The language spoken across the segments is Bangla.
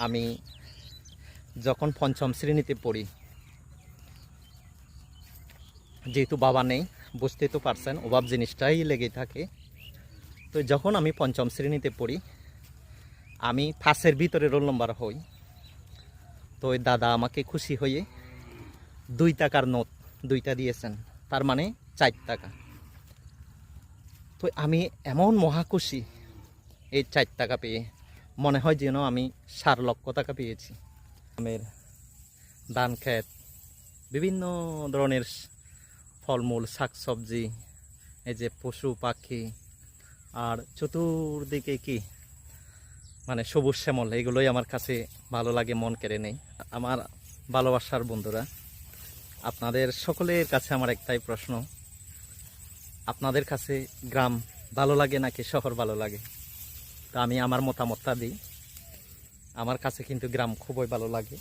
আমি যখন পঞ্চম শ্রেণীতে পড়ি, যেহেতু বাবা নেই, বুঝতেই তো পারছেন, অভাব জিনিসটাই লেগেই থাকে। তো যখন আমি পঞ্চম শ্রেণীতে পড়ি, আমি ফার্স্টের ভিতরে রোল নম্বর হই। তো ওই দাদা আমাকে খুশি হয়ে 2 টাকার নোট 2টা দিয়েছেন, তার মানে 4 টাকা। তো আমি এমন মহা খুশি এই 4 টাকা পেয়ে, মনে হয় যেন আমি 4 লক্ষ টাকা পেয়েছি। আমের ধান ক্ষেত, বিভিন্ন ধরনের ফলমূল, শাকসবজি, এই যে পশু পাখি, আর চতুর্দিকে কি মানে সবুজ শ্যামল, এগুলোই আমার কাছে ভালো লাগে, মন কেড়ে নেই। আমার ভালোবাসার বন্ধুরা, আপনাদের সকলের কাছে আমার একটাই প্রশ্ন, আপনাদের কাছে গ্রাম ভালো লাগে নাকি শহর ভালো লাগে? তো আমি আমার মতামতটা দিই। আমার কাছে কিন্তু গ্রাম খুবই ভালো লাগে।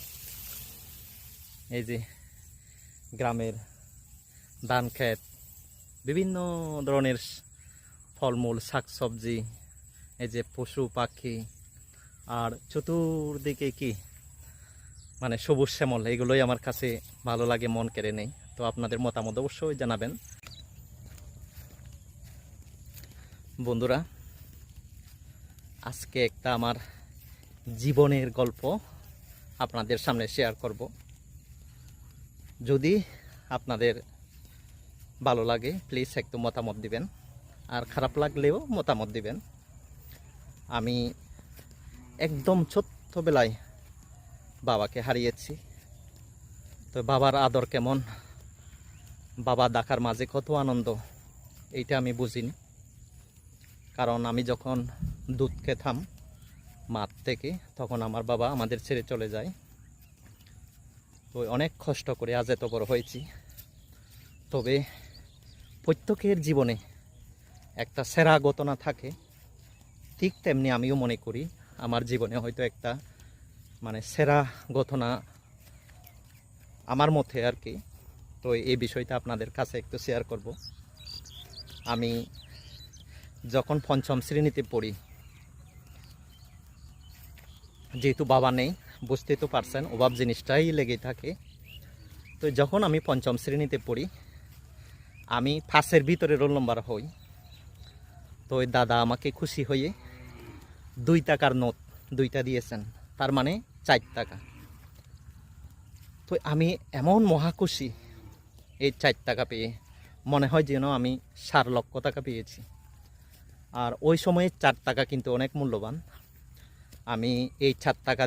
এই যে গ্রামের ধান ক্ষেত, বিভিন্ন ধরনের ফলমূল, শাকসবজি, এই যে পশু পাখি, আর চতুর্দিকে কি মানে সবুজ শ্যামল, এগুলোই আমার কাছে ভালো লাগে, মন কেড়ে নেই। তো আপনাদের মতামত অবশ্যই জানাবেন বন্ধুরা। আজকে একটা আমার জীবনের গল্প আপনাদের সামনে শেয়ার করব। যদি আপনাদের ভালো লাগে প্লিজ একটু মতামত দিবেন, আর খারাপ লাগলেও মতামত দিবেন। আমি একদম ছোট্টবেলায় বাবাকে হারিয়েছি। তো বাবার আদর কেমন, বাবা ডাকার মাঝে কত আনন্দ, এইটা আমি বুঝিনি। কারণ আমি যখন দুধ খেতাম মাঠ থেকে, তখন আমার বাবা আমাদের ছেড়ে চলে যায়। তো অনেক কষ্ট করে আজ এত বড় হয়েছি। তবে প্রত্যেকের জীবনে একটা সেরা ঘটনা থাকে, ঠিক তেমনি আমিও মনে করি আমার জীবনে হয়তো একটা মানে সেরা ঘটনা আমার মধ্যে আর কি। তো এই বিষয়টা আপনাদের কাছে একটু শেয়ার করব। আমি যখন পঞ্চম শ্রেণীতে পড়ি, যেহেতু বাবা নেই, বুঝতেই তো পারছেন, অভাব জিনিসটাই লেগেই থাকে। তো যখন আমি পঞ্চম শ্রেণীতে পড়ি, আমি ফার্স্টের ভিতরে রোল নম্বর হই। তো ওই দাদা আমাকে খুশি হয়ে 2 টাকার নোট 2টা দিয়েছেন, তার মানে 4 টাকা। তো আমি এমন মহা খুশি এই 4 টাকা পেয়ে, মনে হয় যেন আমি 4 লক্ষ টাকা পেয়েছি। আর ওই সময়ে 4 টাকা কিন্তু অনেক মূল্যবান। আমি এই 4 টাকা